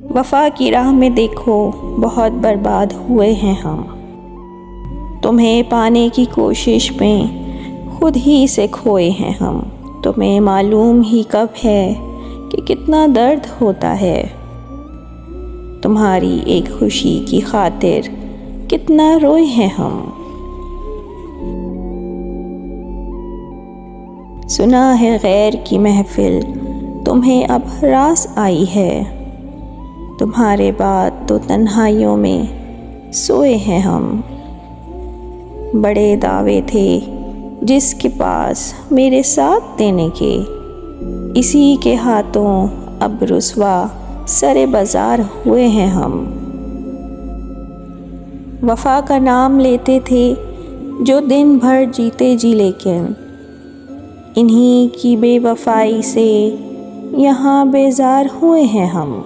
وفا کی راہ میں دیکھو بہت برباد ہوئے ہیں ہم، تمہیں پانے کی کوشش میں خود ہی سے کھوئے ہیں ہم۔ تمہیں معلوم ہی کب ہے کہ کتنا درد ہوتا ہے، تمہاری ایک خوشی کی خاطر کتنا روئے ہیں ہم۔ سنا ہے غیر کی محفل تمہیں اب راس آئی ہے، تمہارے بعد تو تنہائیوں میں سوئے ہیں ہم۔ بڑے دعوے تھے جس کے پاس میرے ساتھ دینے کے، اسی کے ہاتھوں اب رسوا سرے بازار ہوئے ہیں ہم۔ وفا کا نام لیتے تھے جو دن بھر جیتے جی، لیکن انہی کی بے وفائی سے یہاں بیزار ہوئے ہیں ہم۔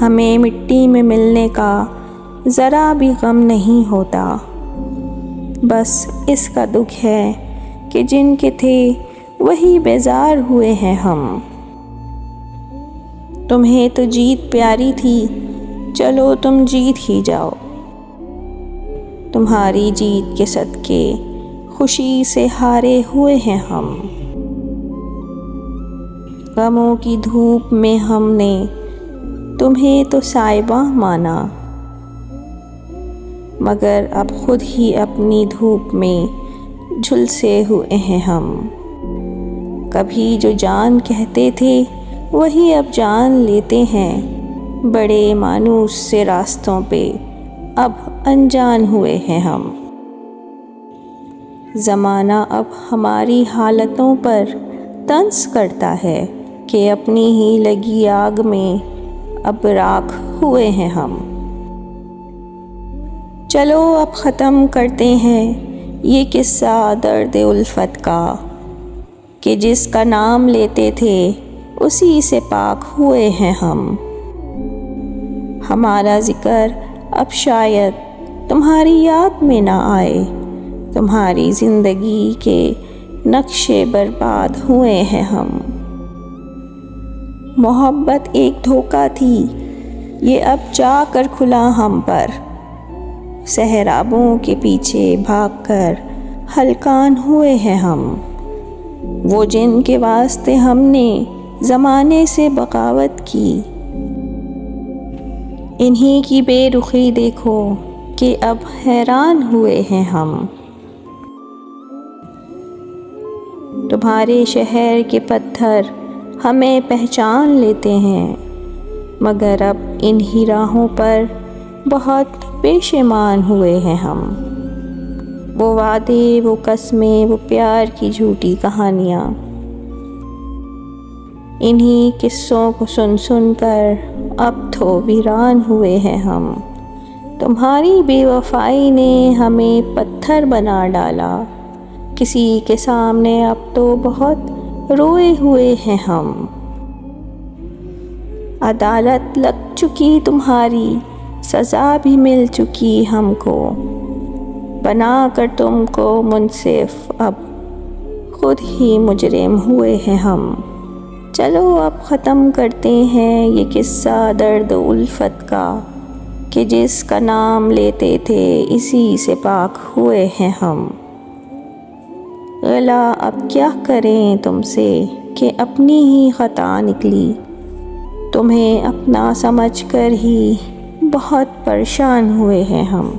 ہمیں مٹی میں ملنے کا ذرا بھی غم نہیں ہوتا، بس اس کا دکھ ہے کہ جن کے تھے وہی بیزار ہوئے ہیں ہم۔ تمہیں تو جیت پیاری تھی، چلو تم جیت ہی جاؤ، تمہاری جیت کے صدقے خوشی سے ہارے ہوئے ہیں ہم۔ غموں کی دھوپ میں ہم نے تمہیں تو سائباں مانا، مگر اب خود ہی اپنی دھوپ میں جھلسے ہوئے ہیں ہم۔ کبھی جو جان کہتے تھے وہی اب جان لیتے ہیں، بڑے مانوس سے راستوں پہ اب انجان ہوئے ہیں ہم۔ زمانہ اب ہماری حالتوں پر طنز کرتا ہے کہ اپنی ہی لگی آگ میں اب راکھ ہوئے ہیں ہم۔ چلو اب ختم کرتے ہیں یہ قصہ درد الفت کا، کہ جس کا نام لیتے تھے اسی سے پاک ہوئے ہیں ہم۔ ہمارا ذکر اب شاید تمہاری یاد میں نہ آئے، تمہاری زندگی کے نقشے برباد ہوئے ہیں ہم۔ محبت ایک دھوکہ تھی یہ اب جا کر کھلا ہم پر، صحرابوں کے پیچھے بھاگ کر ہلکان ہوئے ہیں ہم۔ وہ جن کے واسطے ہم نے زمانے سے بغاوت کی، انہی کی بے رخی دیکھو کہ اب حیران ہوئے ہیں ہم۔ تمہارے شہر کے پتھر ہمیں پہچان لیتے ہیں، مگر اب انہی راہوں پر بہت پشیمان ہوئے ہیں ہم۔ وہ وعدے، وہ قسمیں، وہ پیار کی جھوٹی کہانیاں، انہی قصوں کو سن سن کر اب تو ویران ہوئے ہیں ہم۔ تمہاری بے وفائی نے ہمیں پتھر بنا ڈالا، کسی کے سامنے اب تو بہت روئے ہوئے ہیں ہم۔ عدالت لگ چکی تمہاری، سزا بھی مل چکی ہم کو، بنا کر تم کو منصف اب خود ہی مجرم ہوئے ہیں ہم۔ چلو اب ختم کرتے ہیں یہ قصہ درد الفت کا، کہ جس کا نام لیتے تھے اسی سے پاک ہوئے ہیں ہم۔ غلا اب کیا کریں تم سے کہ اپنی ہی خطا نکلی، تمہیں اپنا سمجھ کر ہی بہت پریشان ہوئے ہیں ہم۔